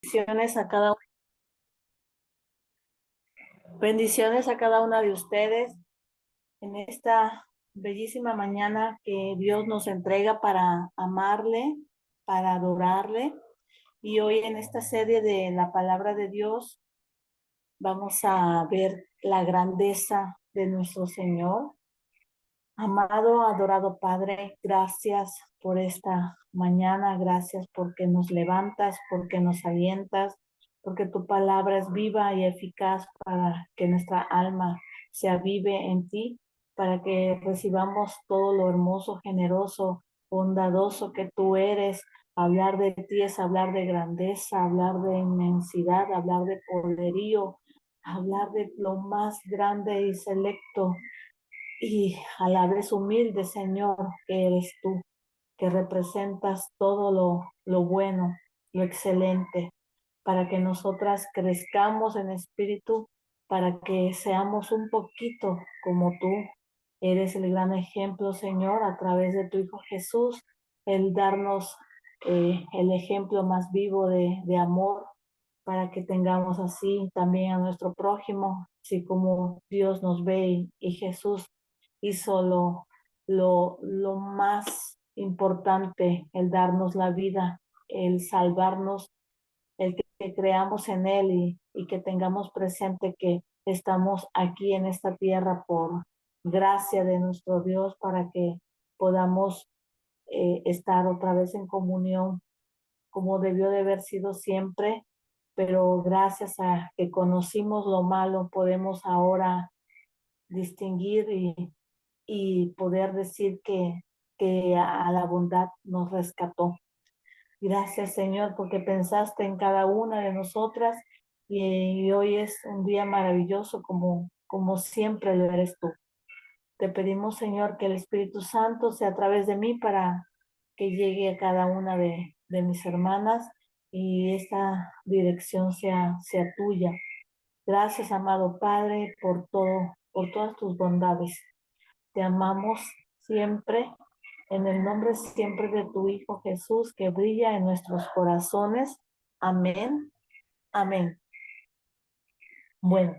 Bendiciones a cada, bendiciones a cada una de ustedes en esta bellísima mañana que Dios nos entrega para amarle, para adorarle. Y hoy en esta serie de la palabra de Dios vamos a ver la grandeza de nuestro Señor. Amado, adorado Padre, gracias por esta mañana, gracias porque nos levantas, porque nos alientas, porque tu palabra es viva y eficaz para que nuestra alma se avive en ti, para que recibamos todo lo hermoso, generoso, bondadoso que tú eres. Hablar de ti es hablar de grandeza, hablar de inmensidad, hablar de poderío, hablar de lo más grande y selecto y a la vez humilde, Señor, que eres tú, que representas todo lo bueno, lo excelente, para que nosotras crezcamos en espíritu, para que seamos un poquito como tú. Eres el gran ejemplo, Señor, a través de tu Hijo Jesús, el darnos el ejemplo más vivo de amor, para que tengamos así también a nuestro prójimo, así como Dios nos ve y Jesús hizo lo más importante, el darnos la vida, el salvarnos, el que creamos en Él y que tengamos presente que estamos aquí en esta tierra por gracia de nuestro Dios para que podamos estar otra vez en comunión como debió de haber sido siempre, pero gracias a que conocimos lo malo podemos ahora distinguir y poder decir que a la bondad nos rescató. Gracias, Señor, porque pensaste en cada una de nosotras y hoy es un día maravilloso como siempre lo eres tú. Te pedimos, Señor, que el Espíritu Santo sea a través de mí para que llegue a cada una de mis hermanas y esta dirección sea tuya. Gracias, amado Padre, por todo, por todas tus bondades. Te amamos siempre, en el nombre siempre de tu Hijo Jesús, que brilla en nuestros corazones. Amén. Amén. Bueno,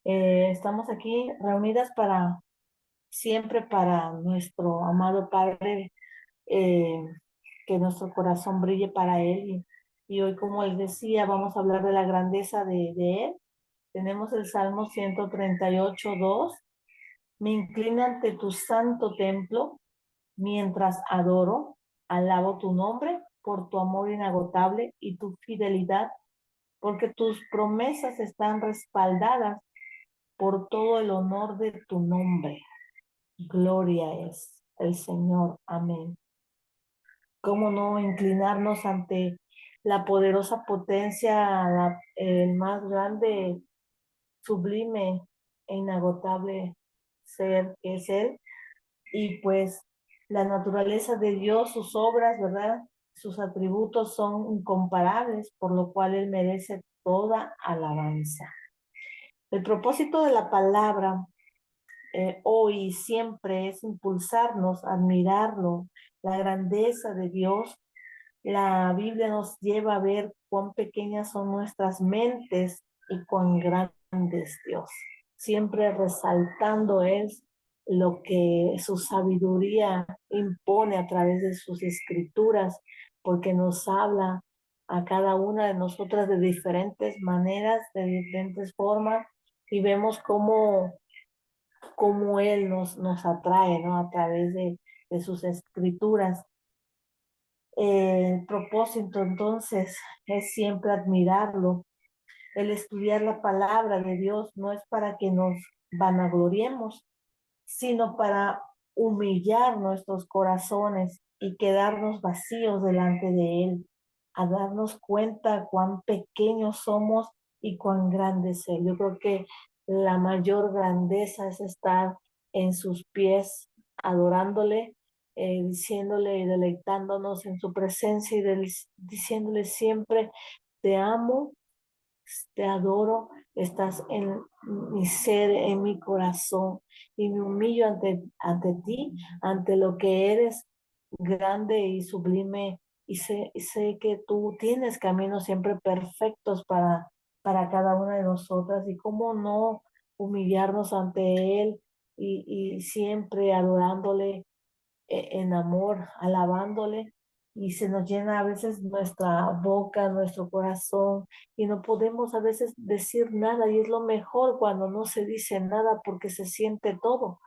estamos aquí reunidas para siempre para nuestro amado Padre, eh, que nuestro corazón brille para Él. Y hoy, como Él decía, vamos a hablar de la grandeza de Él. Tenemos el Salmo 138:2. Me inclino ante tu santo templo mientras adoro, alabo tu nombre por tu amor inagotable y tu fidelidad, porque tus promesas están respaldadas por todo el honor de tu nombre. Gloria es el Señor. Amén. ¿Cómo no inclinarnos ante la poderosa potencia, el más grande, sublime e inagotable ser que es Él? Y pues la naturaleza de Dios, sus obras, ¿verdad? Sus atributos son incomparables, por lo cual Él merece toda alabanza. El propósito de la palabra hoy y siempre es impulsarnos a admirarlo, la grandeza de Dios. La Biblia nos lleva a ver cuán pequeñas son nuestras mentes y cuán grande es Dios. Siempre resaltando es lo que su sabiduría impone a través de sus escrituras, porque nos habla a cada una de nosotras de diferentes maneras, de diferentes formas, y vemos cómo Él nos atrae, ¿no? A través de sus escrituras. El propósito entonces es siempre admirarlo. El estudiar la palabra de Dios no es para que nos vanagloriemos, sino para humillar nuestros corazones y quedarnos vacíos delante de Él, a darnos cuenta cuán pequeños somos y cuán grande es Él. Yo creo que la mayor grandeza es estar en sus pies, adorándole, diciéndole y deleitándonos en su presencia y diciéndole siempre, te amo, te adoro, estás en mi ser, en mi corazón, y me humillo ante ti, ante lo que eres grande y sublime y sé que tú tienes caminos siempre perfectos para cada una de nosotras y cómo no humillarnos ante Él y siempre adorándole en amor, alabándole, y se nos llena a veces nuestra boca, nuestro corazón, y no podemos a veces decir nada, y es lo mejor cuando no se dice nada porque se siente todo.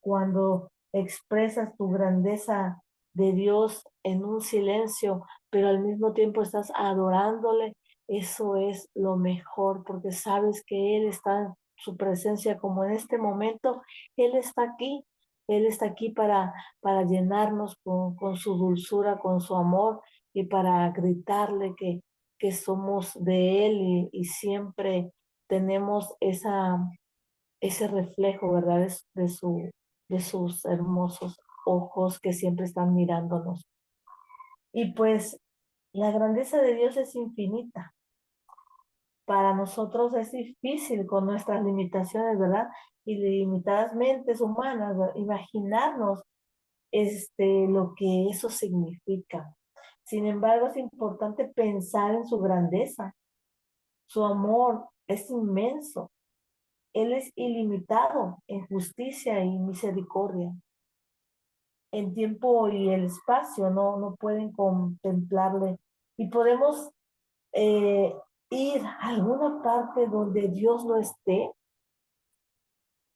Cuando expresas tu grandeza de Dios en un silencio, pero al mismo tiempo estás adorándole, eso es lo mejor, porque sabes que Él está en su presencia como en este momento, Él está aquí para llenarnos con su dulzura, con su amor y para gritarle que somos de Él y siempre tenemos ese reflejo, ¿verdad? De sus hermosos ojos que siempre están mirándonos. Y pues la grandeza de Dios es infinita. Para nosotros es difícil con nuestras limitaciones, ¿verdad? Y limitadas mentes humanas, ¿verdad? Imaginarnos lo que eso significa. Sin embargo, es importante pensar en su grandeza. Su amor es inmenso. Él es ilimitado en justicia y misericordia. El tiempo y el espacio no pueden contemplarle. Y podemos eh, ir a alguna parte donde Dios no esté.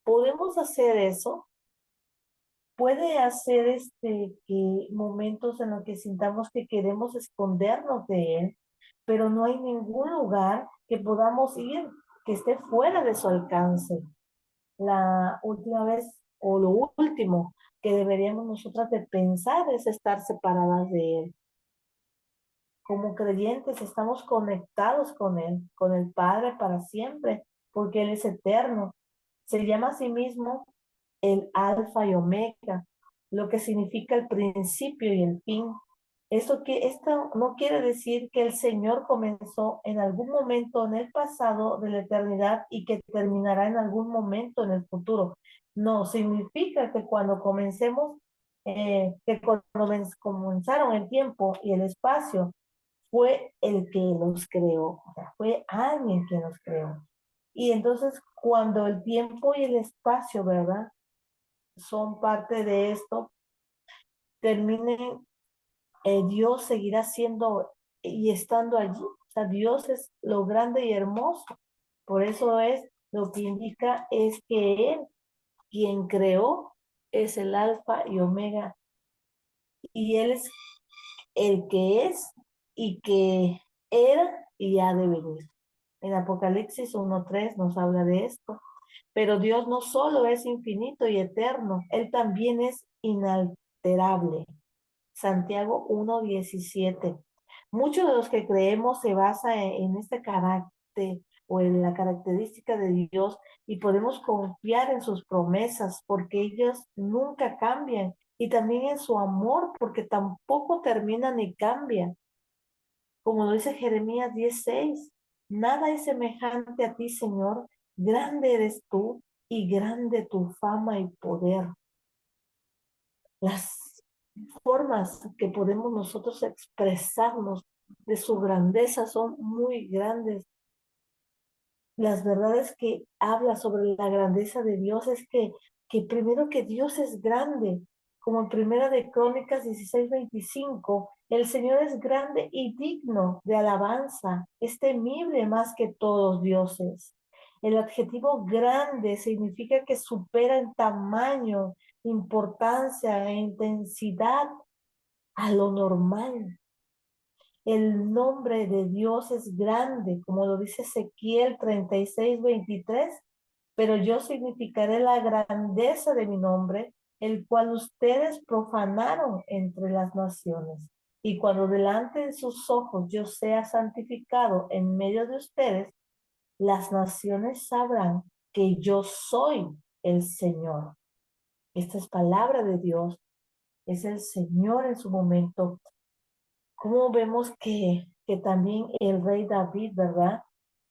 Podemos hacer eso. Puede hacer que momentos en los que sintamos que queremos escondernos de Él, pero no hay ningún lugar que podamos ir que esté fuera de su alcance. La última vez o lo último que deberíamos nosotras de pensar es estar separadas de Él. Como creyentes estamos conectados con Él, con el Padre para siempre, porque Él es eterno. Se llama a sí mismo el Alfa y Omega, lo que significa el principio y el fin. Esto no quiere decir que el Señor comenzó en algún momento en el pasado de la eternidad y que terminará en algún momento en el futuro. No, significa que cuando comenzaron el tiempo y el espacio, fue el que los creó, o sea, fue alguien que los creó. Y entonces, cuando el tiempo y el espacio, ¿verdad? Son parte de esto, terminen, Dios seguirá siendo y estando allí. O sea, Dios es lo grande y hermoso. Por eso es lo que indica es que Él, quien creó, es el alfa y omega. Y Él es el que es y que era y ha de venir. En Apocalipsis 1:3 nos habla de esto. Pero Dios no solo es infinito y eterno, Él también es inalterable. Santiago 1:17. Muchos de los que creemos se basa en este carácter o en la característica de Dios y podemos confiar en sus promesas porque ellas nunca cambian y también en su amor porque tampoco terminan ni cambian. Como lo dice Jeremías 10:6, nada es semejante a ti, Señor, grande eres tú y grande tu fama y poder. Las formas que podemos nosotros expresarnos de su grandeza son muy grandes. Las verdades que habla sobre la grandeza de Dios es que primero que Dios es grande, como en Primera de Crónicas 16:25, el Señor es grande y digno de alabanza, es temible más que todos dioses. El adjetivo grande significa que supera en tamaño, importancia e intensidad a lo normal. El nombre de Dios es grande, como lo dice Ezequiel 36:23, pero yo significaré la grandeza de mi nombre, el cual ustedes profanaron entre las naciones. Y cuando delante de sus ojos yo sea santificado en medio de ustedes, las naciones sabrán que yo soy el Señor. Esta es palabra de Dios, es el Señor en su momento. Como vemos que también el rey David, ¿verdad?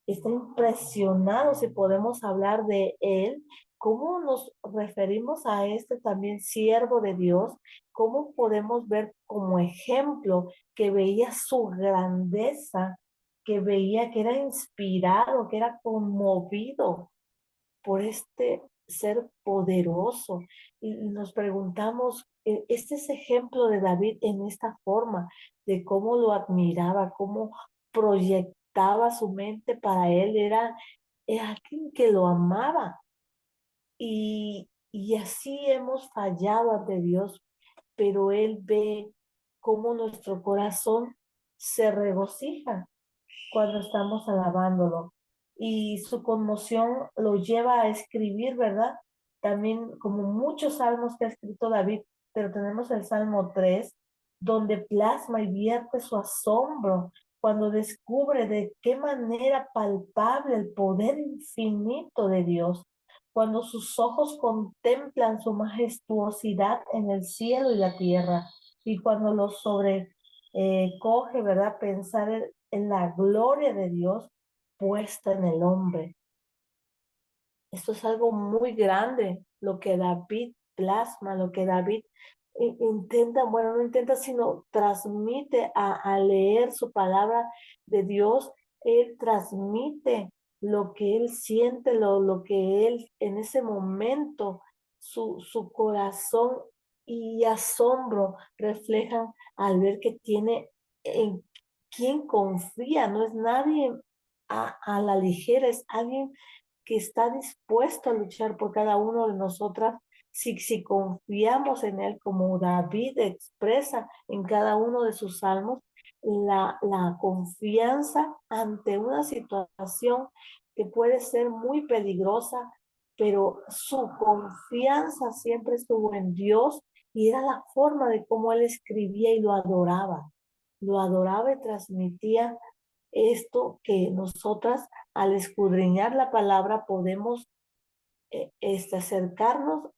Está impresionado si podemos hablar de él ¿cómo nos referimos a este también siervo de Dios? ¿Cómo podemos ver como ejemplo que veía su grandeza, que veía que era inspirado, que era conmovido por este ser poderoso? Y nos preguntamos, este es ejemplo de David en esta forma, de cómo lo admiraba, cómo proyectaba su mente para él, era alguien que lo amaba. Y así hemos fallado ante Dios, pero Él ve cómo nuestro corazón se regocija cuando estamos alabándolo. Y su conmoción lo lleva a escribir, ¿verdad? También como muchos salmos que ha escrito David, pero tenemos el Salmo 3 donde plasma y vierte su asombro cuando descubre de qué manera palpable el poder infinito de Dios, cuando sus ojos contemplan su majestuosidad en el cielo y la tierra, y cuando los coge, ¿verdad? Pensar en la gloria de Dios puesta en el hombre. Esto es algo muy grande, lo que David plasma, lo que David intenta, bueno, no intenta, sino transmite a leer su palabra de Dios. Él transmite lo que él siente, lo que él en ese momento, su corazón y asombro reflejan al ver que tiene en quien confía, no es nadie a la ligera, es alguien que está dispuesto a luchar por cada uno de nosotras si confiamos en Él, como David expresa en cada uno de sus salmos, la confianza ante una situación que puede ser muy peligrosa, pero su confianza siempre estuvo en Dios y era la forma de cómo él escribía y lo adoraba y transmitía esto que nosotras al escudriñar la palabra podemos acercarnos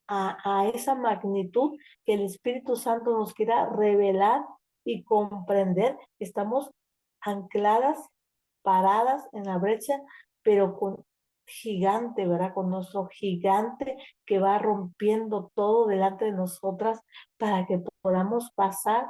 a esa magnitud que el Espíritu Santo nos quiera revelar y comprender. Estamos ancladas, paradas en la brecha, pero con gigante, ¿verdad? Con nuestro gigante que va rompiendo todo delante de nosotras para que podamos pasar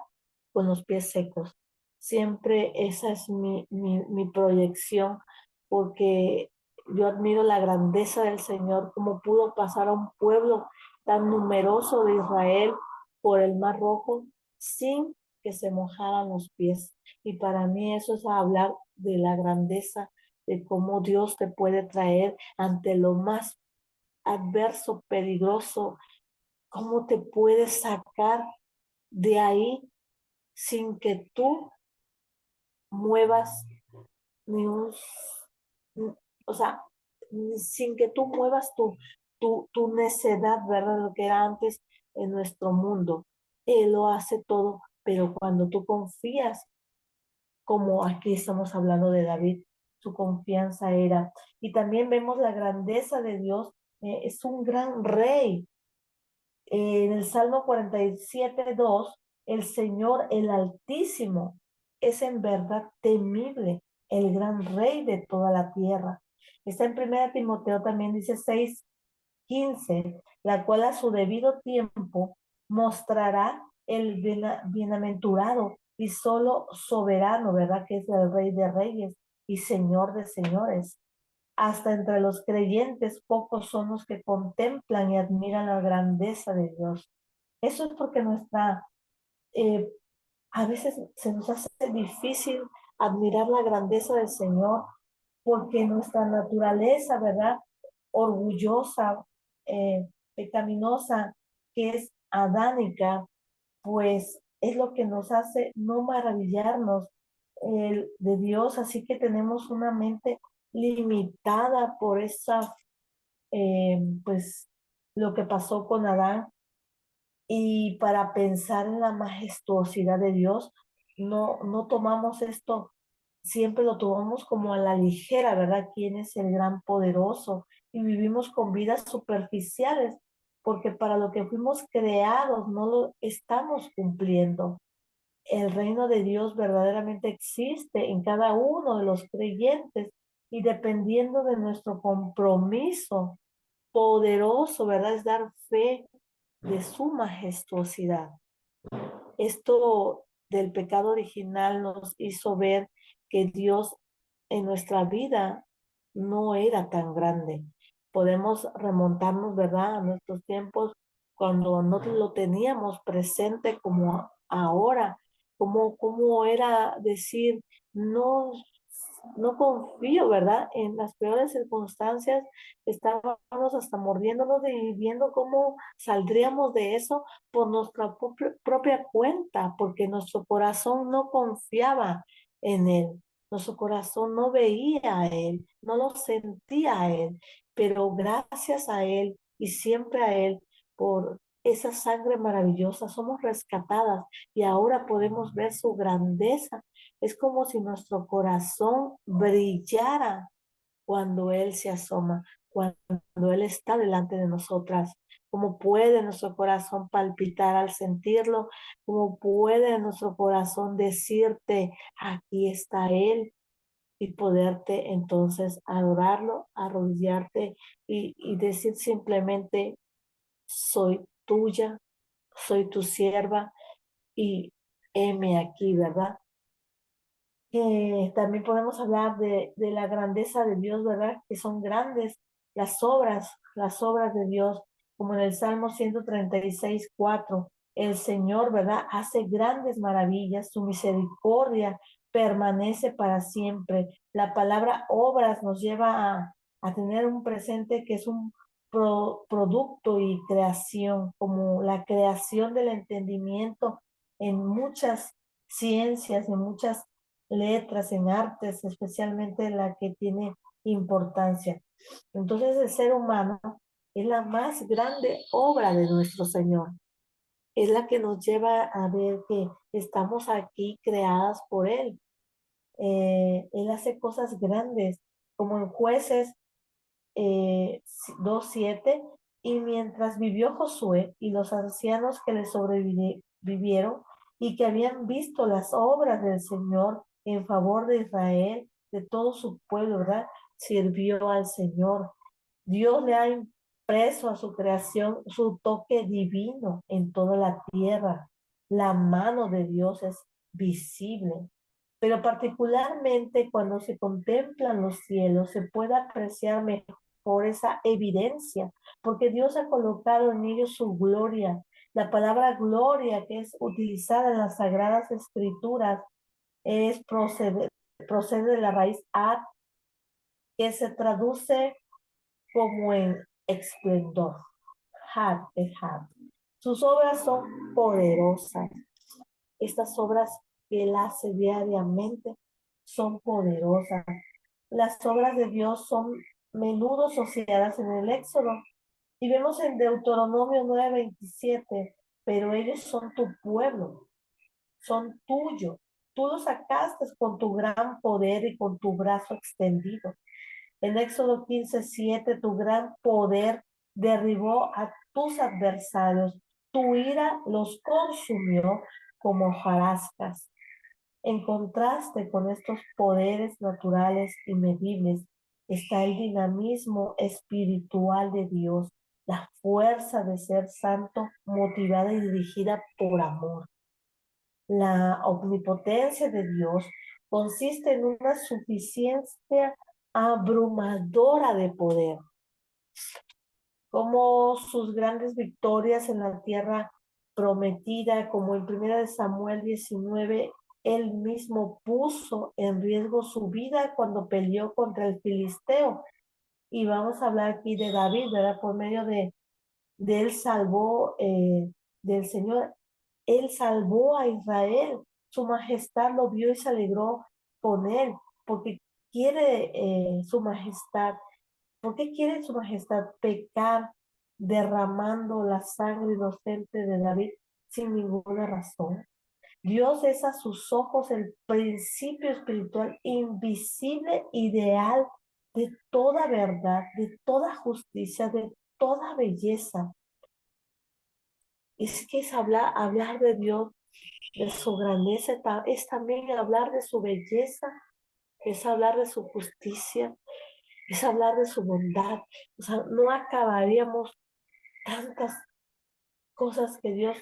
con los pies secos. Siempre esa es mi proyección, porque yo admiro la grandeza del Señor, cómo pudo pasar a un pueblo tan numeroso de Israel por el Mar Rojo sin que se mojaran los pies. Y para mí eso es hablar de la grandeza, de cómo Dios te puede traer ante lo más adverso, peligroso, cómo te puede sacar de ahí sin que tú muevas ni un, o sea, sin que tú muevas tu necedad, ¿verdad? Lo que era antes en nuestro mundo. Él lo hace todo, pero cuando tú confías, como aquí estamos hablando de David, su confianza era. Y también vemos la grandeza de Dios, es un gran rey. En el Salmo 47:2, el Señor, el Altísimo, es en verdad temible, el gran rey de toda la tierra. Está en 1 Timoteo también dice 6:15, la cual a su debido tiempo mostrará el bienaventurado y solo soberano, ¿verdad? Que es el Rey de Reyes y Señor de Señores. Hasta entre los creyentes pocos son los que contemplan y admiran la grandeza de Dios. Eso es porque eh, a veces se nos hace difícil admirar la grandeza del Señor, porque nuestra naturaleza, ¿verdad? Orgullosa, pecaminosa, que es adánica, pues es lo que nos hace no maravillarnos de Dios, así que tenemos una mente limitada por pues, lo que pasó con Adán, y para pensar en la majestuosidad de Dios, no tomamos esto, siempre lo tomamos como a la ligera, ¿verdad? ¿Quién es el gran poderoso? Y vivimos con vidas superficiales, porque para lo que fuimos creados no lo estamos cumpliendo. El reino de Dios verdaderamente existe en cada uno de los creyentes y dependiendo de nuestro compromiso poderoso, ¿verdad? Es dar fe de su majestuosidad. Esto del pecado original nos hizo ver que Dios en nuestra vida no era tan grande. Podemos remontarnos, ¿verdad?, a nuestros tiempos cuando no lo teníamos presente como ahora, como era decir, no, no confío, ¿verdad? En las peores circunstancias estábamos hasta mordiéndonos y viendo cómo saldríamos de eso por nuestra propia cuenta, porque nuestro corazón no confiaba en Él. Nuestro corazón no veía a Él, no lo sentía a Él, pero gracias a Él y siempre a Él por esa sangre maravillosa somos rescatadas y ahora podemos ver su grandeza. Es como si nuestro corazón brillara cuando Él se asoma, cuando Él está delante de nosotras. Cómo puede nuestro corazón palpitar al sentirlo, cómo puede nuestro corazón decirte, aquí está Él, y poderte entonces adorarlo, arrodillarte y decir simplemente, soy tuya, soy tu sierva y heme aquí, ¿verdad? También podemos hablar de la grandeza de Dios, ¿verdad? Que son grandes las obras de Dios, como en el Salmo 136:4. El Señor, ¿verdad? Hace grandes maravillas, su misericordia permanece para siempre. La palabra obras nos lleva a tener un presente que es un producto y creación, como la creación del entendimiento en muchas ciencias, en muchas letras, en artes, especialmente la que tiene importancia. Entonces el ser humano es la más grande obra de nuestro Señor. Es la que nos lleva a ver que estamos aquí creadas por Él. Él hace cosas grandes, como en Jueces 2:7, y mientras vivió Josué y los ancianos que le sobrevivieron y que habían visto las obras del Señor en favor de Israel, de todo su pueblo, ¿verdad? Sirvió al Señor. Dios le ha impreso a su creación su toque divino en toda la tierra. La mano de Dios es visible, pero particularmente cuando se contemplan los cielos se puede apreciar mejor esa evidencia, porque Dios ha colocado en ellos su gloria. La palabra gloria que es utilizada en las Sagradas Escrituras procede de la raíz ad, que se traduce como en esplendor. Had, es had. Sus obras son poderosas. Estas obras que Él hace diariamente son poderosas. Las obras de Dios son menudo asociadas en el Éxodo. Y vemos en Deuteronomio 9:27, pero ellos son tu pueblo, son tuyo. Tú los sacaste con tu gran poder y con tu brazo extendido. En Éxodo 15:7, tu gran poder derribó a tus adversarios. Tu ira los consumió como hojarascas. En contraste con estos poderes naturales y medibles, está el dinamismo espiritual de Dios, la fuerza de ser santo motivada y dirigida por amor. La omnipotencia de Dios consiste en una suficiencia abrumadora de poder, como sus grandes victorias en la tierra prometida, como en 1 Samuel 19, él mismo puso en riesgo su vida cuando peleó contra el filisteo. Y vamos a hablar aquí de David, ¿verdad? Por medio de él salvó, del Señor, él salvó a Israel. Su majestad lo vio y se alegró con él, porque quiere su majestad. ¿Por qué quiere su majestad pecar derramando la sangre inocente de David sin ninguna razón? Dios es a sus ojos el principio espiritual invisible, ideal de toda verdad, de toda justicia, de toda belleza. Es que es hablar de Dios, de su grandeza, es también hablar de su belleza, es hablar de su justicia, es hablar de su bondad. O sea, no acabaríamos tantas cosas que Dios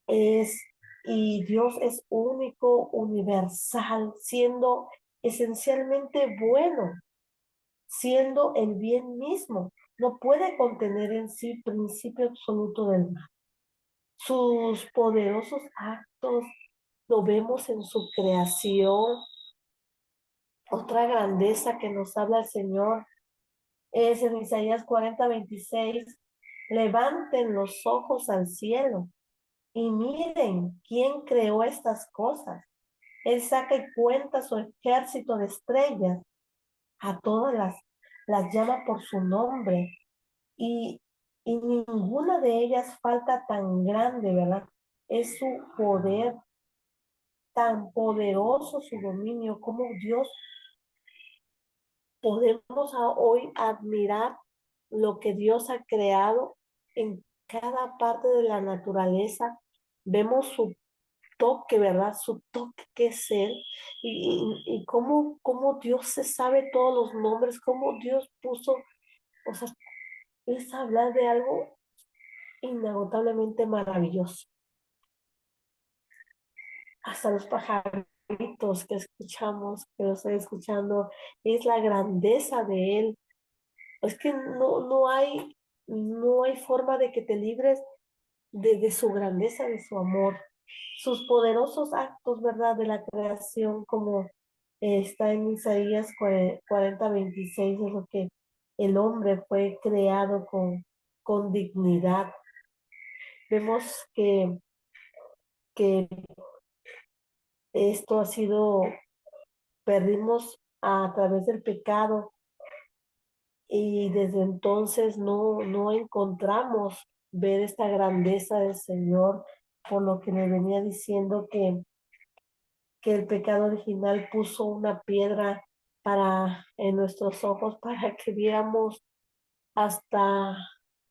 es, y Dios es único, universal, siendo esencialmente bueno, siendo el bien mismo. No puede contener en sí principio absoluto del mal. Sus poderosos actos lo vemos en su creación. Otra grandeza que nos habla el Señor es en Isaías 40:26. Levanten los ojos al cielo y miren quién creó estas cosas. Él saca y cuenta su ejército de estrellas, a todas las llama por su nombre, y, y ninguna de ellas falta tan grande, ¿verdad? Es su poder, tan poderoso su dominio, como Dios podemos hoy admirar lo que Dios ha creado en cada parte de la naturaleza. Vemos su toque, ¿verdad? Su toque que es Él. Y cómo Dios se sabe todos los nombres, cómo Dios puso, o sea, es hablar de algo inagotablemente maravilloso. Hasta los pajaritos que escuchamos, que los estoy escuchando, es la grandeza de Él. Es que no hay forma de que te libres de su grandeza, de su amor, sus poderosos actos, ¿verdad? De la creación, como está en Isaías 40:26, es lo que el hombre fue creado con dignidad. Vemos que esto ha sido, perdimos a través del pecado, y desde entonces no encontramos ver esta grandeza del Señor, por lo que me venía diciendo que el pecado original puso una piedra en nuestros ojos para que viéramos hasta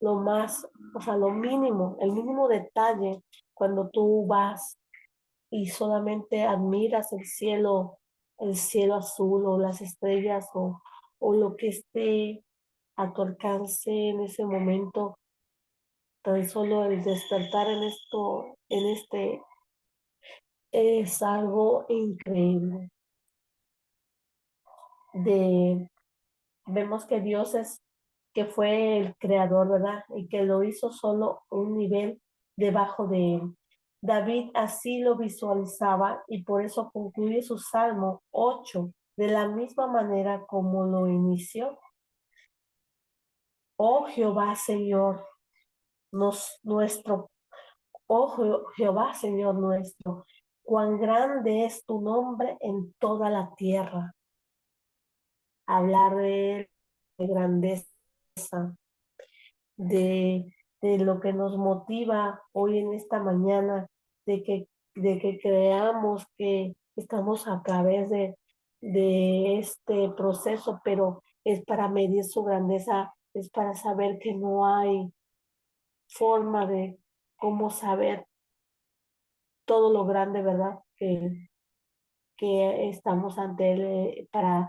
lo más, o sea, lo mínimo, el mínimo detalle cuando tú vas y solamente admiras el cielo azul o las estrellas o lo que esté a tu alcance en ese momento. Tan solo el despertar es algo increíble. De, vemos que que fue el creador, ¿verdad? Y que lo hizo solo un nivel debajo de él. David así lo visualizaba y por eso concluye su Salmo 8 de la misma manera como lo inició. Oh Jehová, Señor, nuestro Oh Jehová, Señor nuestro, cuán grande es tu nombre en toda la tierra. Hablar de él, de grandeza, de, de lo que nos motiva hoy en esta mañana, de que creamos que estamos a través de este proceso, pero es para medir su grandeza, es para saber que no hay forma de cómo saber todo lo grande, ¿verdad? Que estamos ante Él, para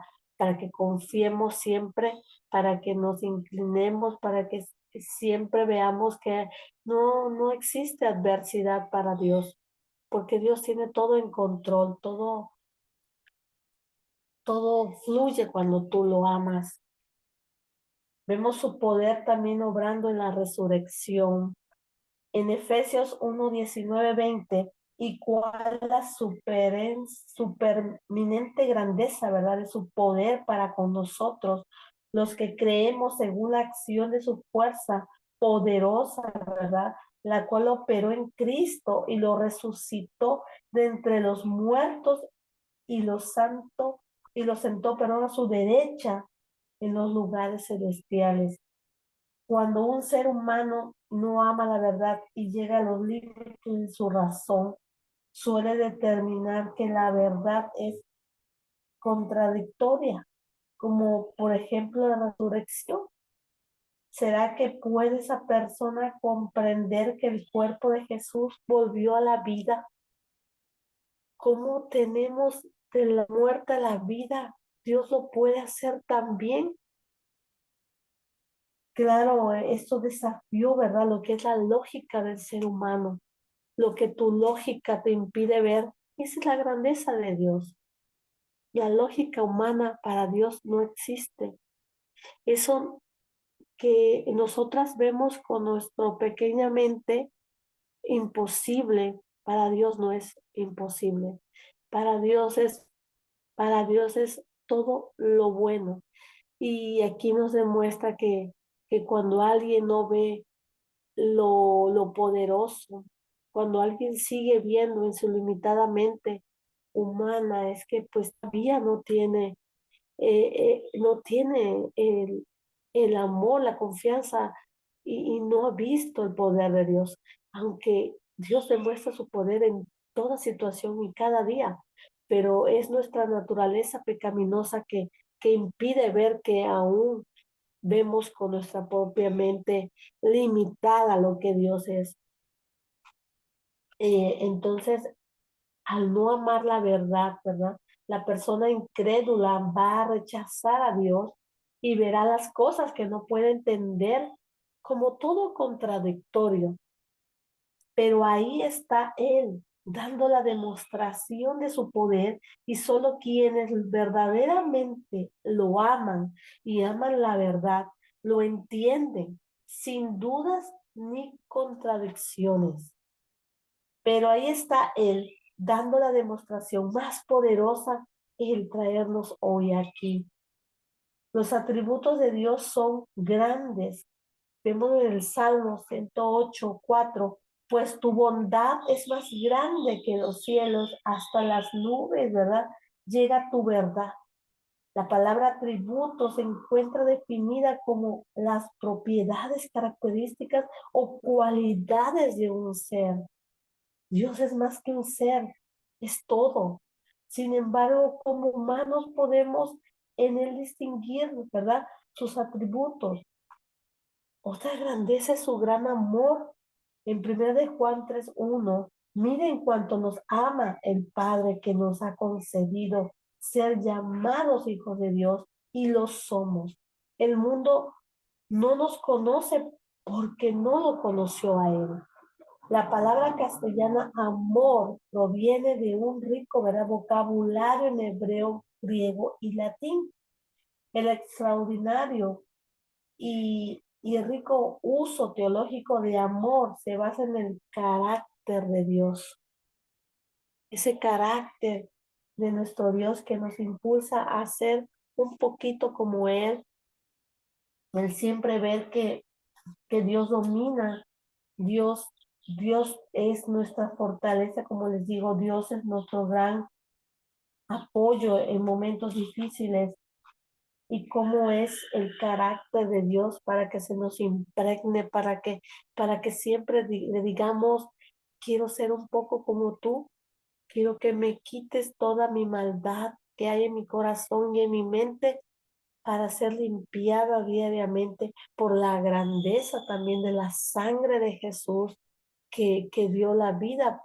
que confiemos siempre, para que nos inclinemos, para que siempre veamos que no existe adversidad para Dios, porque Dios tiene todo en control, todo fluye cuando tú lo amas. Vemos su poder también obrando en la resurrección. En Efesios 1:19-20, y cuál la superminente grandeza, ¿verdad? De su poder para con nosotros, los que creemos según la acción de su fuerza poderosa, ¿verdad? La cual operó en Cristo y lo resucitó de entre los muertos y lo sentó, perdón, a su derecha en los lugares celestiales. Cuando un ser humano no ama la verdad y llega a los límites de su razón, suele determinar que la verdad es contradictoria, como por ejemplo la resurrección. ¿Será que puede esa persona comprender que el cuerpo de Jesús volvió a la vida? ¿Cómo tenemos de la muerte a la vida? Dios lo puede hacer también. Claro, esto desafió, ¿verdad? Lo que es la lógica del ser humano, lo que tu lógica te impide ver. Esa es la grandeza de Dios. La lógica humana para Dios no existe. Eso que nosotras vemos con nuestro pequeña mente imposible, para Dios no es imposible. Para Dios es, para Dios es todo lo bueno. Y aquí nos demuestra que cuando alguien no ve lo poderoso, cuando alguien sigue viendo en su limitada mente humana, es que pues todavía no tiene el amor, la confianza y no ha visto el poder de Dios, aunque Dios demuestra su poder en toda situación y cada día, pero es nuestra naturaleza pecaminosa que impide ver que aún vemos con nuestra propia mente limitada lo que Dios es. Entonces, al no amar la verdad, ¿verdad? La persona incrédula va a rechazar a Dios y verá las cosas que no puede entender como todo contradictorio. Pero ahí está Él, dando la demostración de su poder y solo quienes verdaderamente lo aman y aman la verdad, lo entienden sin dudas ni contradicciones. Pero ahí está Él dando la demostración más poderosa, el traernos hoy aquí. Los atributos de Dios son grandes. Vemos en el Salmo 108:4, pues tu bondad es más grande que los cielos, hasta las nubes, ¿verdad? Llega tu verdad. La palabra atributo se encuentra definida como las propiedades, características o cualidades de un ser. Dios es más que un ser, es todo. Sin embargo, como humanos podemos en él distinguir, ¿verdad? Sus atributos. Otra grandeza es su gran amor. En 1 de Juan 3:1, miren cuánto nos ama el Padre que nos ha concedido ser llamados hijos de Dios y lo somos. El mundo no nos conoce porque no lo conoció a Él. La palabra castellana amor proviene de un rico, ¿verdad?, vocabulario en hebreo, griego y latín. El extraordinario y rico uso teológico de amor se basa en el carácter de Dios. Ese carácter de nuestro Dios que nos impulsa a ser un poquito como Él, el siempre ver que Dios domina. Dios, Dios es nuestra fortaleza, como les digo, Dios es nuestro gran apoyo en momentos difíciles y cómo es el carácter de Dios para que se nos impregne, para que siempre le digamos, quiero ser un poco como tú, quiero que me quites toda mi maldad que hay en mi corazón y en mi mente para ser limpiada diariamente por la grandeza también de la sangre de Jesús que dio la vida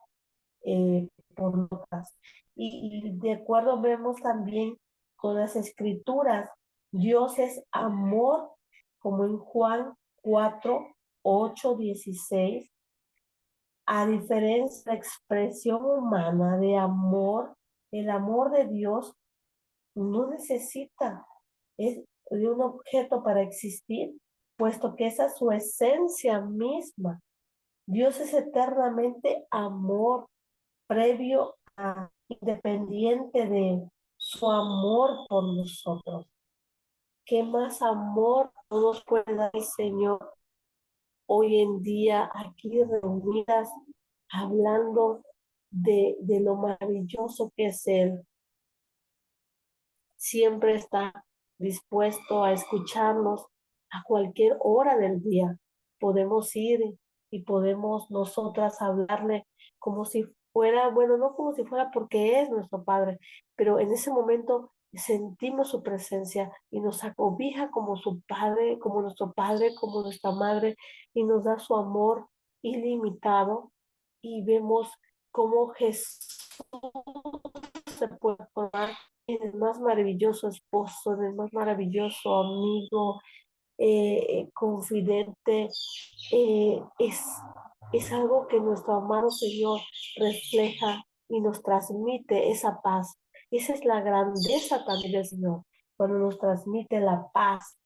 por nosotras. Y de acuerdo vemos también con las escrituras, Dios es amor, como en Juan 4:8-16, a diferencia de la expresión humana de amor, el amor de Dios no necesita es de un objeto para existir, puesto que esa es su esencia misma. Dios es eternamente amor, previo a, independiente de su amor por nosotros. ¿Qué más amor nos puede dar el Señor hoy en día aquí reunidas hablando de lo maravilloso que es Él? Siempre está dispuesto a escucharnos a cualquier hora del día. Podemos ir y podemos nosotras hablarle como si fuera, bueno, no como si fuera porque es nuestro Padre, pero en ese momento sentimos su presencia y nos acobija como su Padre, como nuestro Padre, como nuestra Madre, y nos da su amor ilimitado y vemos cómo Jesús se puede formar en el más maravilloso esposo, en el más maravilloso amigo, confidente, es algo que nuestro amado Señor refleja y nos transmite esa paz. Esa es la grandeza también del Señor, cuando nos transmite la paz,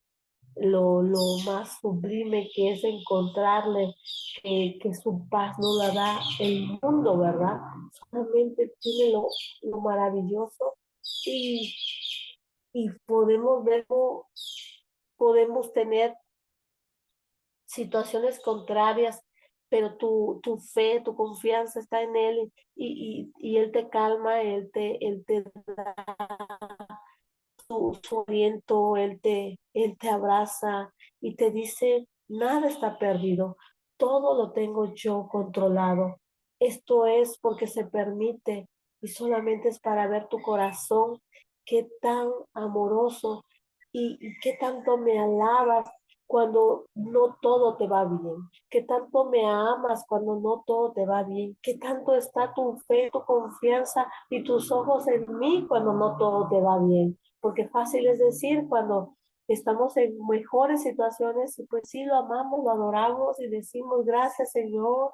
lo más sublime que es encontrarle, que su paz no la da el mundo, ¿verdad? Solamente tiene lo maravilloso y, y podemos ver, podemos tener situaciones contrarias, pero tu fe, tu confianza está en Él y Él te calma, Él te da su aliento, Él te abraza y te dice, nada está perdido, todo lo tengo yo controlado. Esto es porque se permite y solamente es para ver tu corazón, qué tan amoroso y qué tanto me alabas cuando no todo te va bien, qué tanto me amas cuando no todo te va bien, qué tanto está tu fe, tu confianza y tus ojos en mí cuando no todo te va bien, porque fácil es decir cuando estamos en mejores situaciones y pues sí lo amamos, lo adoramos y decimos gracias Señor,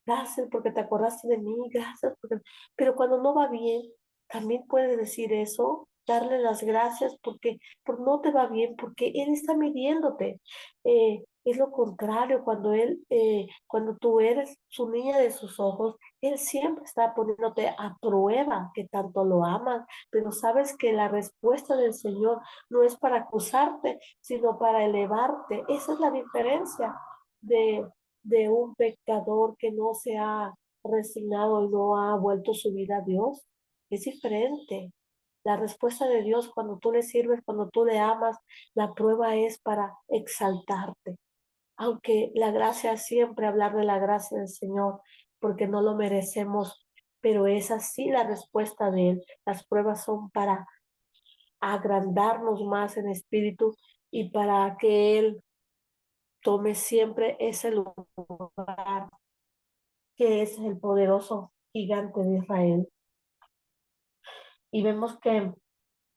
gracias porque te acordaste de mí, gracias porque... Pero cuando no va bien, también puedes decir eso, darle las gracias porque no te va bien, porque Él está midiéndote. Es lo contrario, cuando tú eres su niña de sus ojos, Él siempre está poniéndote a prueba que tanto lo amas, pero sabes que la respuesta del Señor no es para acusarte, sino para elevarte. Esa es la diferencia de un pecador que no se ha resignado y no ha vuelto su vida a Dios. Es diferente. La respuesta de Dios cuando tú le sirves, cuando tú le amas, la prueba es para exaltarte. Aunque la gracia, siempre hablar de la gracia del Señor, porque no lo merecemos, pero es así la respuesta de Él. Las pruebas son para agrandarnos más en espíritu y para que Él tome siempre ese lugar que es el poderoso gigante de Israel. Y vemos que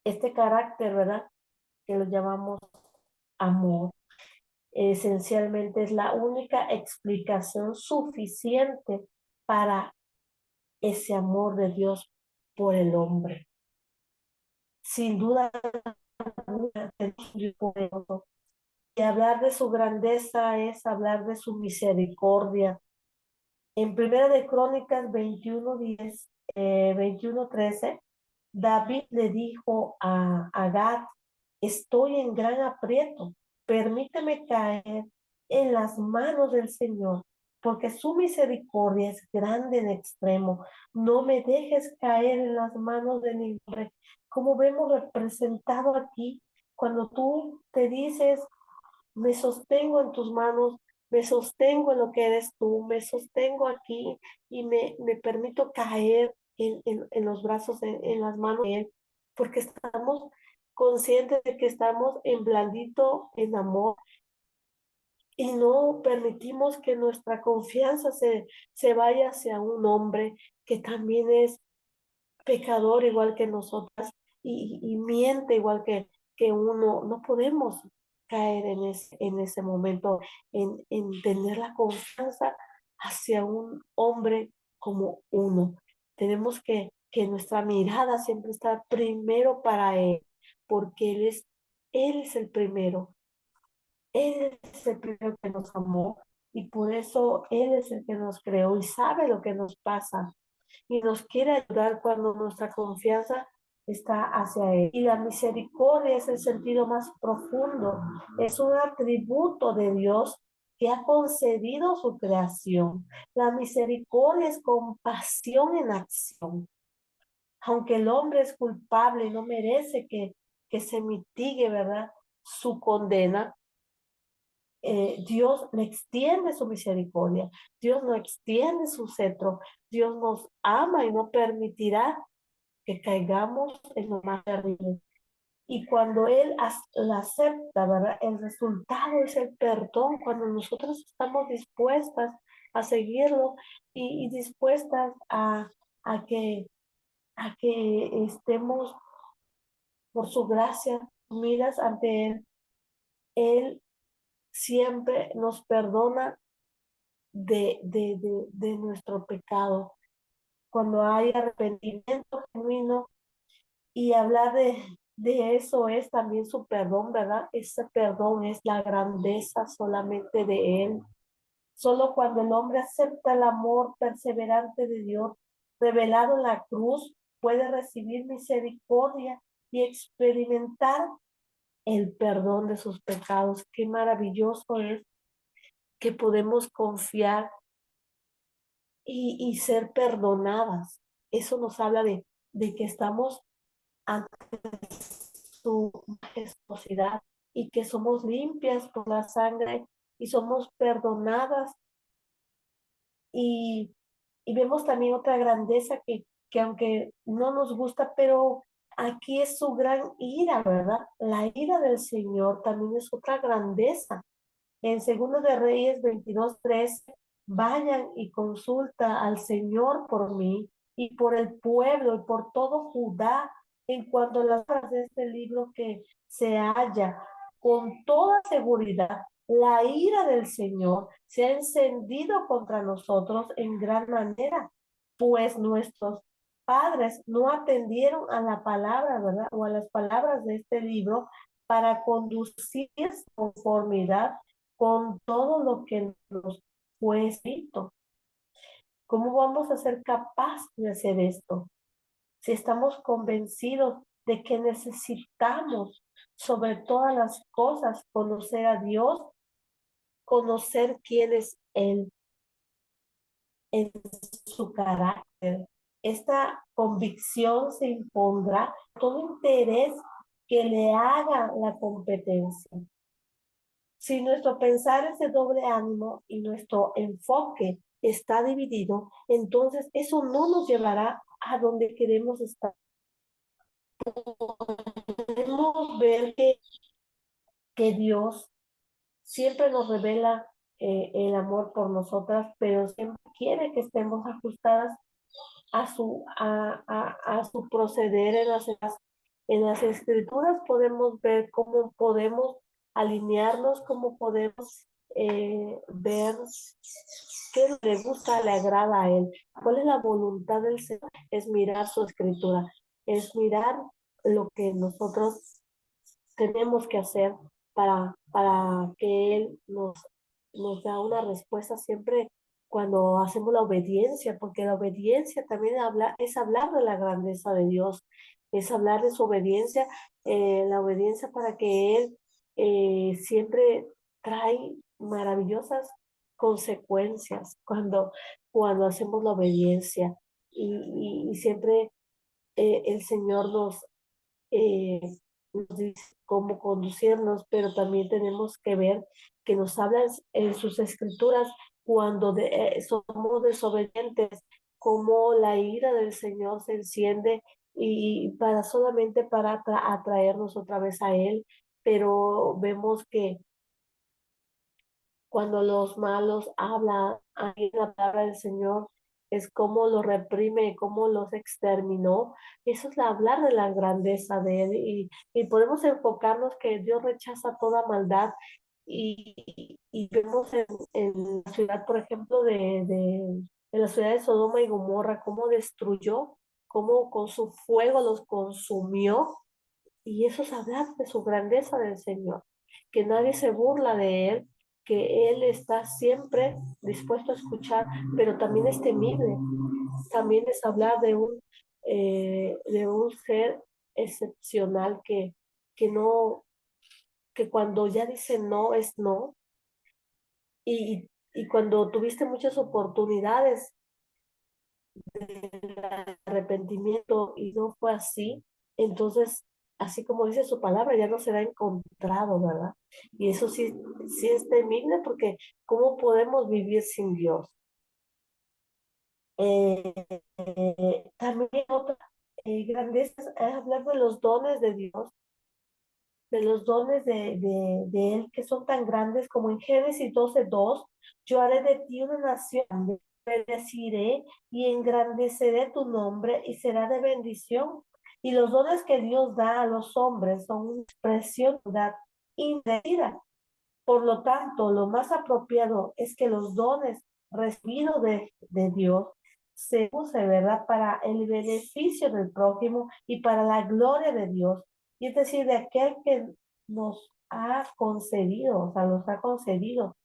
este carácter, ¿verdad? Que lo llamamos amor, esencialmente es la única explicación suficiente para ese amor de Dios por el hombre. Sin duda, es Dios poderoso. Y hablar de su grandeza es hablar de su misericordia. En Primera de Crónicas 21:10, 21:13, David le dijo a Gad, estoy en gran aprieto, permíteme caer en las manos del Señor, porque su misericordia es grande en extremo. No me dejes caer en las manos de ningún hombre. Como vemos representado aquí, cuando tú te dices, me sostengo en tus manos, me sostengo en lo que eres tú, me sostengo aquí y me permito caer en los brazos, en las manos de Él, porque estamos conscientes de que estamos en blandito, en amor, y no permitimos que nuestra confianza se vaya hacia un hombre que también es pecador igual que nosotras y miente igual que uno. No podemos caer en ese momento, en tener la confianza hacia un hombre como uno. Tenemos que nuestra mirada siempre está primero para Él, porque Él es el primero. Él es el primero que nos amó y por eso Él es el que nos creó y sabe lo que nos pasa y nos quiere ayudar cuando nuestra confianza está hacia Él. Y la misericordia es el sentido más profundo, es un atributo de Dios que ha concedido su creación. La misericordia es compasión en acción. Aunque el hombre es culpable y no merece que se mitigue, ¿verdad? Su condena, Dios le extiende su misericordia, Dios no extiende su cetro, Dios nos ama y no permitirá que caigamos en lo más terrible. Y cuando Él la acepta, ¿verdad? El resultado es el perdón, cuando nosotros estamos dispuestas a seguirlo y dispuestas a que, a que estemos por su gracia unidas ante Él Él siempre nos perdona de nuestro pecado. Cuando hay arrepentimiento genuino, y hablar de eso es también su perdón, ¿verdad? Ese perdón es la grandeza solamente de Él. Solo cuando el hombre acepta el amor perseverante de Dios, revelado en la cruz, puede recibir misericordia y experimentar el perdón de sus pecados. Qué maravilloso es que podemos confiar y ser perdonadas. Eso nos habla de que estamos ante su majestuosidad y que somos limpias por la sangre y somos perdonadas. Y, y vemos también otra grandeza que aunque no nos gusta, pero aquí es su gran ira, ¿verdad? La ira del Señor también es otra grandeza. En Segundo de Reyes 22:13, vayan y consulta al Señor por mí y por el pueblo y por todo Judá en cuanto a las obras de este libro que se halla. Con toda seguridad, la ira del Señor se ha encendido contra nosotros en gran manera, pues nuestros padres no atendieron a la palabra, ¿verdad? O a las palabras de este libro para conducir conformidad con todo lo que nos fue escrito. ¿Cómo vamos a ser capaces de hacer esto? Si estamos convencidos de que necesitamos sobre todas las cosas conocer a Dios, conocer quién es Él en su carácter. Esta convicción se impondrá todo interés que le haga la competencia. Si nuestro pensar es de doble ánimo y nuestro enfoque está dividido, entonces eso no nos llevará a donde queremos estar. Podemos ver que Dios siempre nos revela el amor por nosotras, pero siempre quiere que estemos ajustadas a su proceder en las escrituras. Podemos ver cómo podemos alinearnos, cómo podemos ver qué le gusta, le agrada a Él, cuál es la voluntad del Señor. Es mirar su escritura, es mirar lo que nosotros tenemos que hacer para que Él nos da una respuesta siempre cuando hacemos la obediencia, porque la obediencia también es hablar de la grandeza de Dios, es hablar de su obediencia, la obediencia para que Él siempre trae maravillosas consecuencias cuando hacemos la obediencia y siempre el Señor eh, nos dice cómo conducirnos, pero también tenemos que ver que nos hablan en sus escrituras cuando somos desobedientes, cómo la ira del Señor se enciende y para solamente para atraernos otra vez a Él, pero vemos que cuando los malos hablan ahí en la palabra del Señor, es como los reprime, como los exterminó. Eso es hablar de la grandeza de Él y podemos enfocarnos que Dios rechaza toda maldad y vemos en la ciudad, por ejemplo, de la ciudad de Sodoma y Gomorra, cómo destruyó, cómo con su fuego los consumió y eso es hablar de su grandeza del Señor, que nadie se burla de Él, que Él está siempre dispuesto a escuchar, pero también es temible. También es hablar de un ser excepcional que no, que cuando ya dice no es no, y cuando tuviste muchas oportunidades de arrepentimiento y no fue así, entonces, así como dice su palabra, ya no será encontrado, ¿verdad? Y eso sí, sí es temible porque ¿cómo podemos vivir sin Dios? También otra grandeza es hablar de los dones de Dios, de los dones de Él que son tan grandes como en Génesis 12:2, yo haré de ti una nación, bendeciré y engrandeceré tu nombre y será de bendición. Y los dones que Dios da a los hombres son una expresión, ¿verdad? indebida. Por lo tanto, lo más apropiado es que los dones recibidos de Dios se usen, ¿verdad?, para el beneficio del prójimo y para la gloria de Dios. Y es decir, de aquel que nos ha concedido, o sea, nos ha concedido.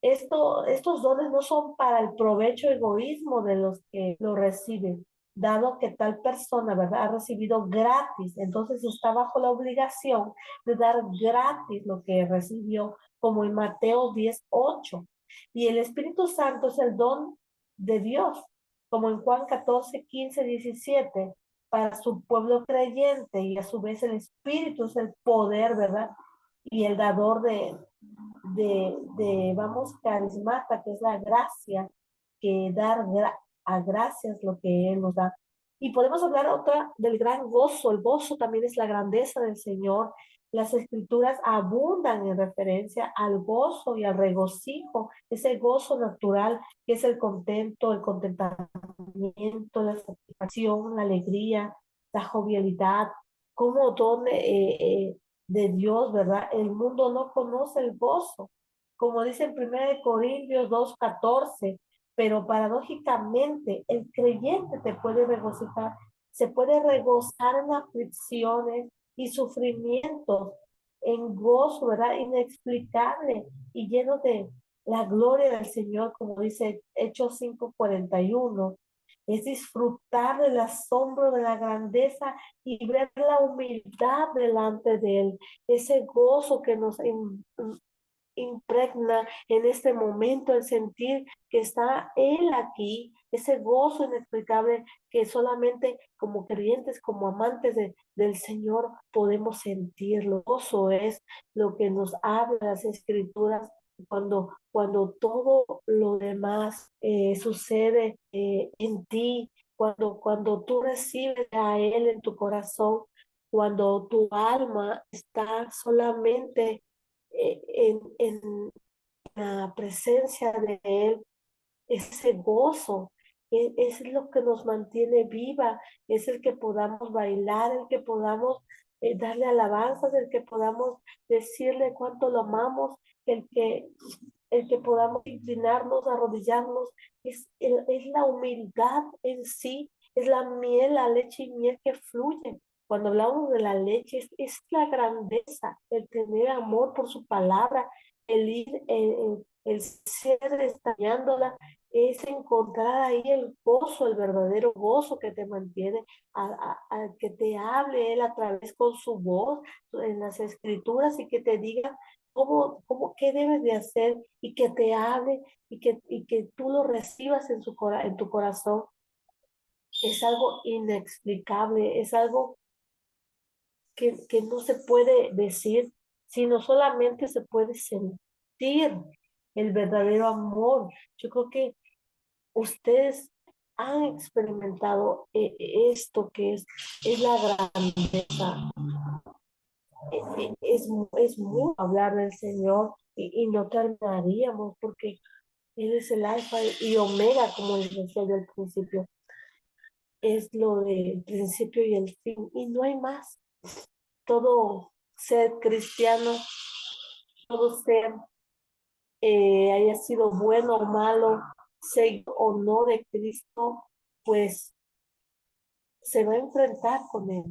Estos dones no son para el provecho egoísmo de los que lo reciben, dado que tal persona, ¿verdad?, ha recibido gratis, entonces está bajo la obligación de dar gratis lo que recibió, como en Mateo 10:8. Y el Espíritu Santo es el don de Dios, como en Juan 14:15-17, para su pueblo creyente, y a su vez el Espíritu es el poder, ¿verdad? Y el dador vamos, carismata, que es la gracia, que dar a gracias lo que Él nos da. Y podemos hablar otra del gran gozo. El gozo también es la grandeza del Señor. Las escrituras abundan en referencia al gozo y al regocijo, ese gozo natural que es el contento, el contentamiento, la satisfacción, la alegría, la jovialidad, como don de Dios, ¿verdad? El mundo no conoce el gozo, como dice en 1 Corintios 2:14, pero paradójicamente el creyente te puede regocijar, se puede regozar en aflicciones y sufrimientos, en gozo, ¿verdad? Inexplicable y lleno de la gloria del Señor, como dice Hechos 5:41. Es disfrutar del asombro de la grandeza y ver la humildad delante de Él, ese gozo que nos impregna en este momento, el sentir que está Él aquí, ese gozo inexplicable que solamente como creyentes, como amantes del Señor podemos sentirlo. Gozo es lo que nos habla las Escrituras cuando todo lo demás sucede en ti, cuando tú recibes a Él en tu corazón, cuando tu alma está solamente en la presencia de Él, ese gozo es lo que nos mantiene viva, es el que podamos bailar, el que podamos darle alabanzas, el que podamos decirle cuánto lo amamos, el que, el que podamos inclinarnos, arrodillarnos, es la humildad en sí, es la miel, la leche y miel que fluye. Cuando hablamos de la leche, es la grandeza, el tener amor por su palabra, el ir, el ser estallándola, es encontrar ahí el gozo, el verdadero gozo que te mantiene, a que te hable Él a través con su voz en las escrituras y que te diga qué debes de hacer y que te hable y que tú lo recibas en tu corazón. Es algo inexplicable, es algo que no se puede decir, sino solamente se puede sentir el verdadero amor. Yo creo que ustedes han experimentado esto que es la grandeza. Es muy hablar del Señor y no terminaríamos porque Él es el alfa y omega, como les decía yo al principio. Es lo del principio y el fin y no hay más. Todo ser cristiano, todo ser haya sido bueno o malo, ser o no de Cristo, pues se va a enfrentar con Él.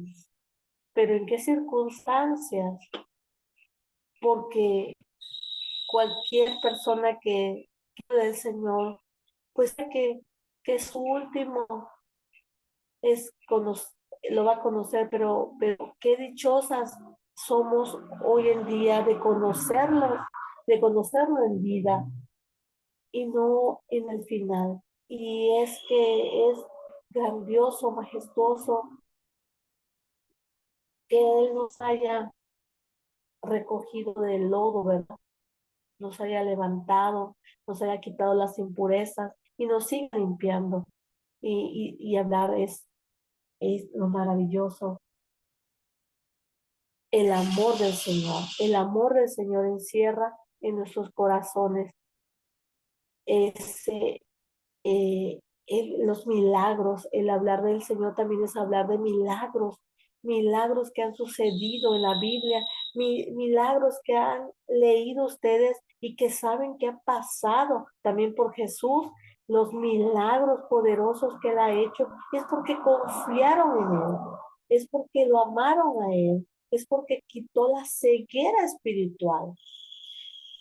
Pero ¿en qué circunstancias? Porque cualquier persona que quiera del Señor, pues que su último lo va a conocer, pero qué dichosas somos hoy en día de conocerlo en vida y no en el final. Y es que es grandioso, majestuoso que Él nos haya recogido del lodo, ¿verdad? Nos haya levantado, nos haya quitado las impurezas y nos siga limpiando. Y hablar es lo maravilloso. El amor del Señor encierra en nuestros corazones ese, los milagros. El hablar del Señor también es hablar de milagros. milagros que han sucedido en la Biblia, milagros que han leído ustedes y que saben que ha pasado también por Jesús, los milagros poderosos que Él ha hecho, es porque confiaron en Él, es porque lo amaron a Él, es porque quitó la ceguera espiritual.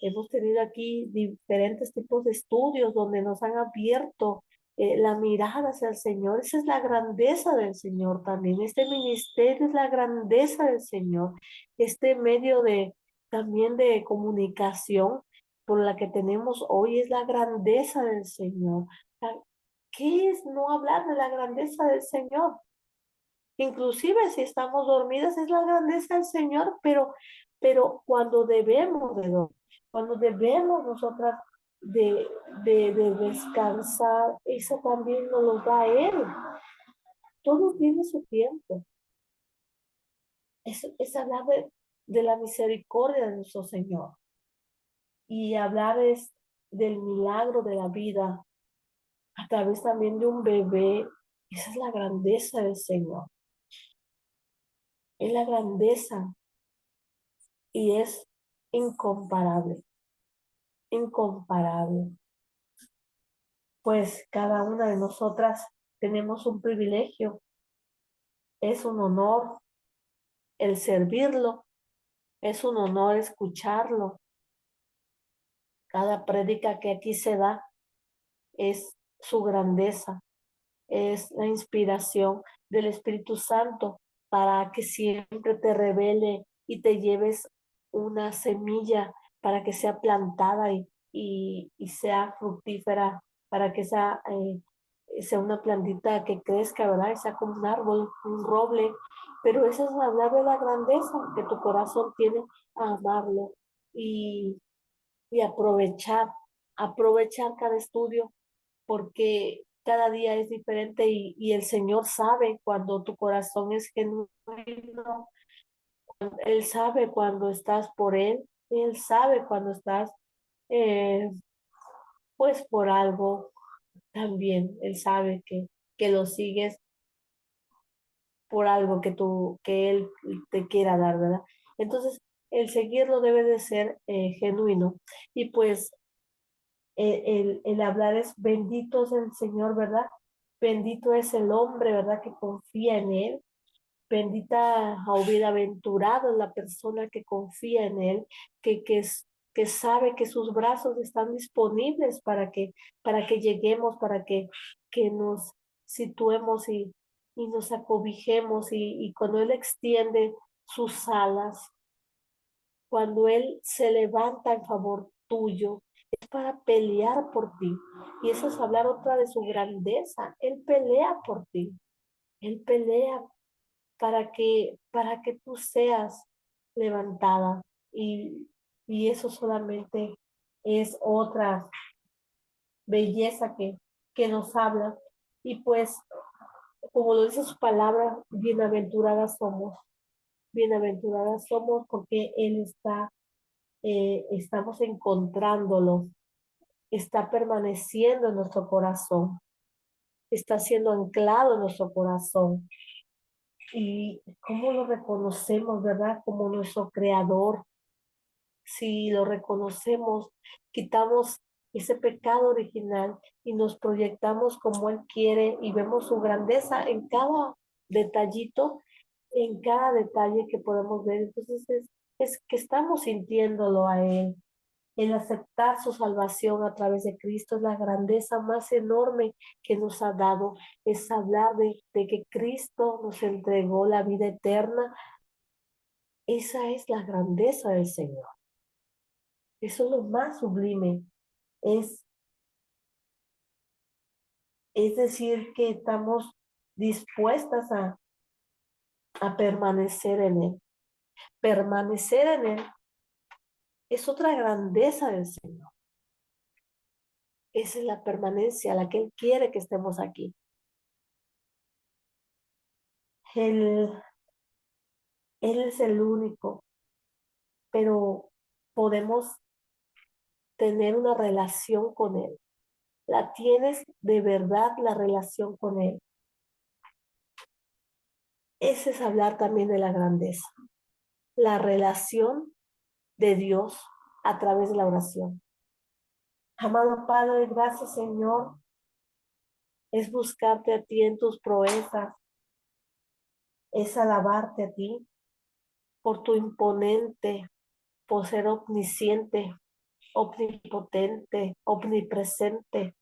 Hemos tenido aquí diferentes tipos de estudios donde nos han abierto la mirada hacia el Señor. Esa es la grandeza del Señor también. Este ministerio es la grandeza del Señor. Este medio de también de comunicación por la que tenemos hoy es la grandeza del Señor. ¿Qué es no hablar de la grandeza del Señor? Inclusive si estamos dormidas es la grandeza del Señor, pero cuando debemos de dormir, cuando debemos nosotras de descansar, eso también nos lo da Él. Todo tiene su tiempo. Es hablar de la misericordia de nuestro Señor. Y hablar es del milagro de la vida a través también de un bebé. Esa es la grandeza del Señor. Es la grandeza y es incomparable, incomparable. Pues cada una de nosotras tenemos un privilegio, es un honor el servirlo, es un honor escucharlo. Cada prédica que aquí se da es su grandeza, es la inspiración del Espíritu Santo para que siempre te revele y te lleves una semilla para que sea plantada y sea fructífera, para que sea una plantita que crezca, ¿verdad? Y sea como un árbol, un roble. Pero eso es hablar de la grandeza que tu corazón tiene a amarlo y, y aprovechar cada estudio porque cada día es diferente y el Señor sabe cuando tu corazón es genuino, Él sabe cuando estás por Él sabe cuando estás eh, pues por algo también, Él sabe que lo sigues por algo que Él te quiera dar, ¿verdad? Entonces, el seguirlo debe de ser genuino y pues el hablar es bendito es el Señor, ¿verdad? Bendito es el hombre, ¿verdad? Que confía en Él. Bendita o bienaventurado es la persona que confía en Él, que sabe que sus brazos están disponibles para que lleguemos, que nos situemos y nos acobijemos y cuando Él extiende sus alas, cuando Él se levanta en favor tuyo, es para pelear por ti. Y eso es hablar otra de su grandeza. Él pelea por ti. Él pelea para que tú seas levantada. Y eso solamente es otra belleza que nos habla. Y pues, como lo dice su palabra, bienaventuradas somos porque Él estamos encontrándolo, está permaneciendo en nuestro corazón, está siendo anclado en nuestro corazón. Y cómo lo reconocemos, ¿verdad? Como nuestro creador. Si lo reconocemos, quitamos ese pecado original y nos proyectamos como Él quiere y vemos su grandeza en cada detallito, en cada detalle que podemos ver. Entonces es que estamos sintiéndolo a Él. El aceptar su salvación a través de Cristo es la grandeza más enorme que nos ha dado. Es hablar de que Cristo nos entregó la vida eterna. Esa es la grandeza del Señor. Eso es lo más sublime. Es, es decir, que estamos dispuestas a permanecer en Él. Permanecer en Él es otra grandeza del Señor. Esa es la permanencia a la que Él quiere que estemos aquí. Él, Él es el único, pero podemos tener una relación con Él. La tienes de verdad la relación con Él. Ese es hablar también de la grandeza, la relación de Dios a través de la oración. Amado Padre, gracias Señor, es buscarte a ti en tus proezas, es alabarte a ti por tu imponente, por ser omnisciente, omnipotente, omnipresente.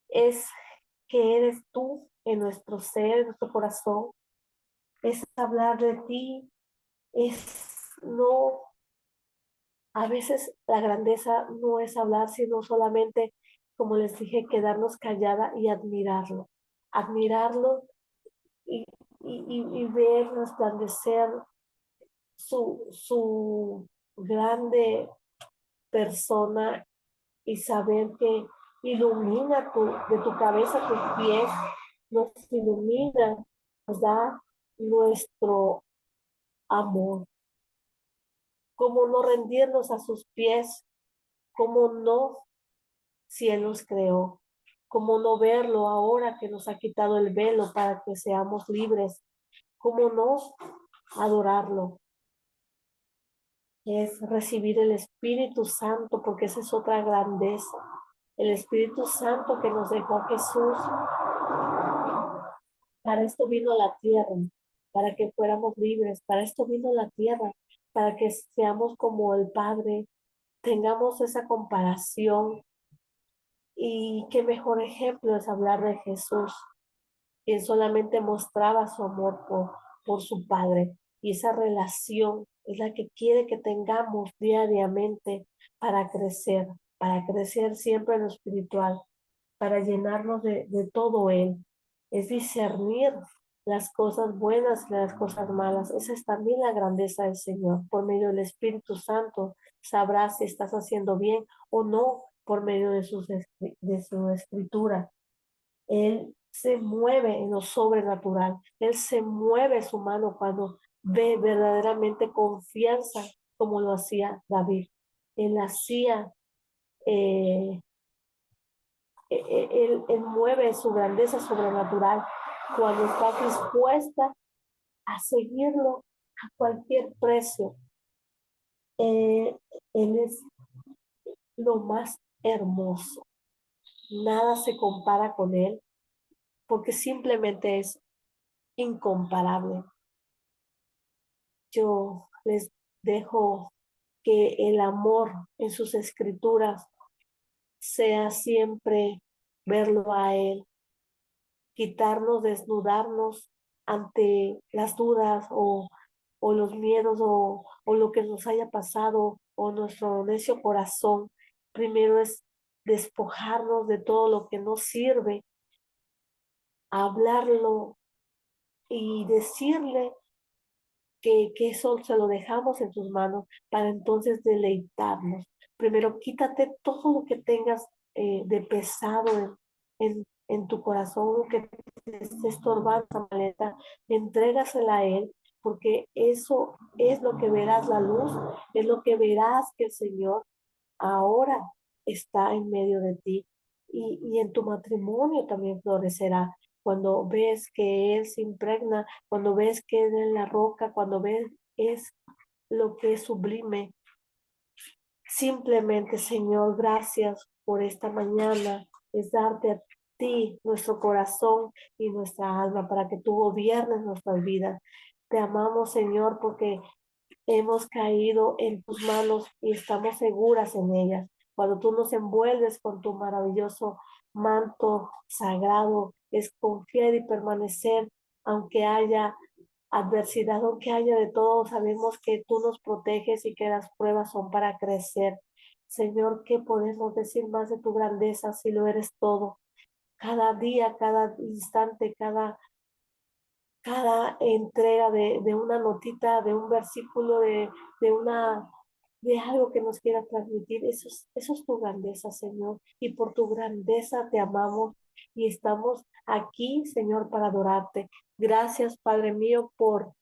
Es que eres tú en nuestro ser, en nuestro corazón. Es hablar de ti, es no, a veces la grandeza no es hablar, sino solamente, como les dije, quedarnos callada y admirarlo. Admirarlo y, y ver resplandecer su grande persona y saber que ilumina de tu cabeza a tus pies, nos ilumina, nos da nuestro amor. Cómo no rendirnos a sus pies, cómo no si Él nos creó, cómo no verlo ahora que nos ha quitado el velo para que seamos libres, cómo no adorarlo. Es recibir el Espíritu Santo, porque esa es otra grandeza. El Espíritu Santo que nos dejó Jesús. Para esto vino la tierra, para que fuéramos libres. Para esto vino la tierra, para que seamos como el Padre, tengamos esa comparación. Y qué mejor ejemplo es hablar de Jesús, quien solamente mostraba su amor por su Padre. Y esa relación es la que quiere que tengamos diariamente para crecer siempre en lo espiritual, para llenarnos de todo Él. Es discernir las cosas buenas y las cosas malas. Esa es también la grandeza del Señor. Por medio del Espíritu Santo sabrás si estás haciendo bien o no por medio de su escritura. Él se mueve en lo sobrenatural. Él se mueve su mano cuando ve verdaderamente confianza, como lo hacía David. Él hacía, eh, él mueve su grandeza sobrenatural cuando está dispuesta a seguirlo a cualquier precio. Eh, él es lo más hermoso. Nada se compara con él porque simplemente es incomparable. Yo les dejo que el amor en sus escrituras sea siempre verlo a Él, quitarnos, desnudarnos ante las dudas o los miedos o lo que nos haya pasado o nuestro necio corazón. Primero es despojarnos de todo lo que nos sirve, hablarlo y decirle que eso se lo dejamos en tus manos para entonces deleitarnos. Primero, quítate todo lo que tengas de pesado en tu corazón, que te esté estorbando esa maleta, entrégasela a Él, porque eso es lo que verás la luz, es lo que verás que el Señor ahora está en medio de ti y en tu matrimonio también florecerá. Cuando ves que Él se impregna, cuando ves que Él es la roca, cuando ves es lo que es sublime. Simplemente, Señor, gracias por esta mañana. Es darte a ti nuestro corazón y nuestra alma para que tú gobiernes nuestras vidas. Te amamos, Señor, porque hemos caído en tus manos y estamos seguras en ellas. Cuando tú nos envuelves con tu maravilloso manto sagrado, es confiar y permanecer, aunque haya adversidad, aunque haya de todo, sabemos que tú nos proteges y que las pruebas son para crecer. Señor, ¿qué podemos decir más de tu grandeza si lo eres todo? Cada día, cada instante, cada entrega de una notita, de un versículo, de una de algo que nos quiera transmitir. Eso es tu grandeza, Señor. Y por tu grandeza te amamos y estamos aquí, Señor, para adorarte. Gracias, Padre mío, por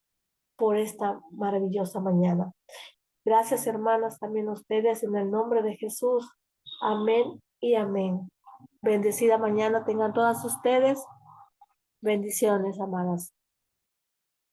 esta maravillosa mañana. Gracias, hermanas, también a ustedes, en el nombre de Jesús. Amén y amén. Bendecida mañana tengan todas ustedes. Bendiciones, amadas.